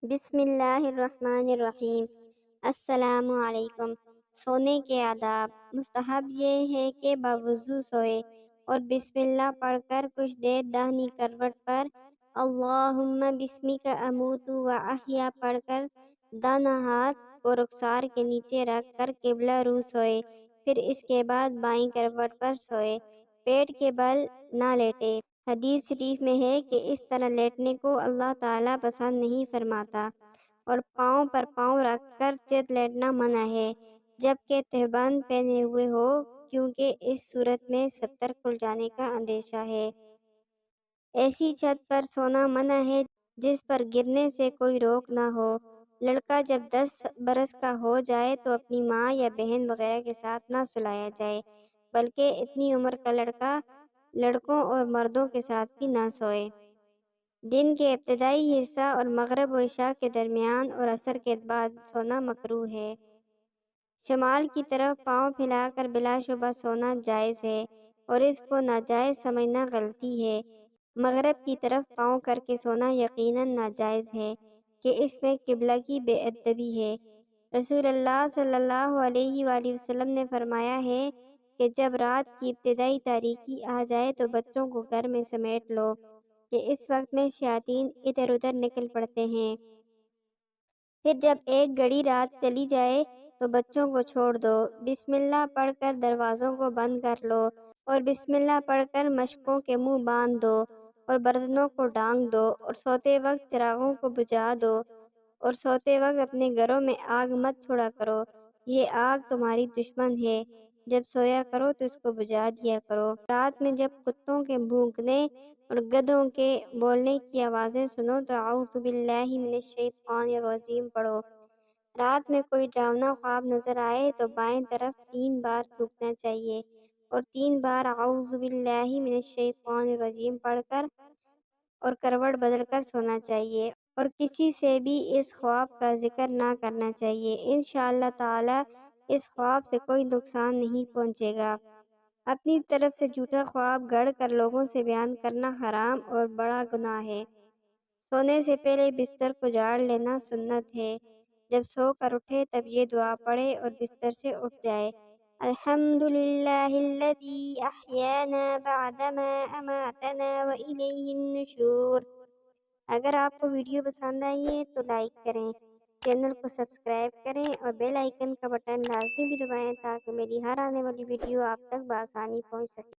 بسم اللہ الرحمن الرحیم۔ السلام علیکم۔ سونے کے آداب۔ مستحب یہ ہے کہ باوضو سوئے اور بسم اللہ پڑھ کر کچھ دیر داہنی کروٹ پر اللہم بسمک اموت و احیا پڑھ کر دانا ہاتھ کو رخسار کے نیچے رکھ کر قبلہ رو سوئے، پھر اس کے بعد بائیں کروٹ پر سوئے، پیٹ کے بل نہ لیٹے۔ حدیث شریف میں ہے کہ اس طرح لیٹنے کو اللہ تعالیٰ پسند نہیں فرماتا، اور پاؤں پر پاؤں رکھ کر چت لیٹنا منع ہے جبکہ تہبند پہنے ہوئے ہو، کیونکہ اس صورت میں ستر کھل جانے کا اندیشہ ہے۔ ایسی چھت پر سونا منع ہے جس پر گرنے سے کوئی روک نہ ہو۔ لڑکا جب 10 برس کا ہو جائے تو اپنی ماں یا بہن وغیرہ کے ساتھ نہ سلایا جائے، بلکہ اتنی عمر کا لڑکا لڑکوں اور مردوں کے ساتھ بھی نہ سوئے۔ دن کے ابتدائی حصہ اور مغرب و عشاء کے درمیان اور عصر کے بعد سونا مکروہ ہے۔ شمال کی طرف پاؤں پھیلا کر بلا شبہ سونا جائز ہے، اور اس کو ناجائز سمجھنا غلطی ہے۔ مغرب کی طرف پاؤں کر کے سونا یقیناً ناجائز ہے کہ اس میں قبلہ کی بے ادبی ہے۔ رسول اللہ صلی اللہ علیہ وآلہ وسلم نے فرمایا ہے کہ جب رات کی ابتدائی تاریکی آ جائے تو بچوں کو گھر میں سمیٹ لو، کہ اس وقت میں شیاطین ادھر ادھر نکل پڑتے ہیں۔ پھر جب ایک گھڑی رات چلی جائے تو بچوں کو چھوڑ دو، بسم اللہ پڑھ کر دروازوں کو بند کر لو، اور بسم اللہ پڑھ کر مشکوں کے منہ باندھ دو اور برتنوں کو ڈھانک دو، اور سوتے وقت چراغوں کو بجھا دو، اور سوتے وقت اپنے گھروں میں آگ مت چھوڑا کرو، یہ آگ تمہاری دشمن ہے۔ جب سویا کرو تو اس کو بجھا دیا کرو۔ رات میں جب کتوں کے بھونکنے اور گدھوں کے بولنے کی آوازیں سنو تو اعوذ باللہ من الشیطان الرجیم پڑھو۔ رات میں کوئی ڈراؤنا خواب نظر آئے تو بائیں طرف 3 بار تھوکنا چاہیے اور 3 بار اعوذ باللہ من الشیطان الرجیم پڑھ کر اور کروٹ بدل کر سونا چاہیے، اور کسی سے بھی اس خواب کا ذکر نہ کرنا چاہیے۔ انشاءاللہ تعالی اس خواب سے کوئی نقصان نہیں پہنچے گا۔ اپنی طرف سے جھوٹا خواب گھڑ کر لوگوں سے بیان کرنا حرام اور بڑا گناہ ہے۔ سونے سے پہلے بستر کو جھاڑ لینا سنت ہے۔ جب سو کر اٹھے تب یہ دعا پڑھے اور بستر سے اٹھ جائے: الحمدللہ الذی احیانا بعدما اماتنا والیہ النشور۔ اگر آپ کو ویڈیو پسند آئی ہے تو لائک کریں، چینل کو سبسکرائب کریں اور بیل آئیکن کا بٹن لازمی بھی دبائیں تاکہ میری ہر آنے والی ویڈیو آپ تک بآسانی پہنچ سکے۔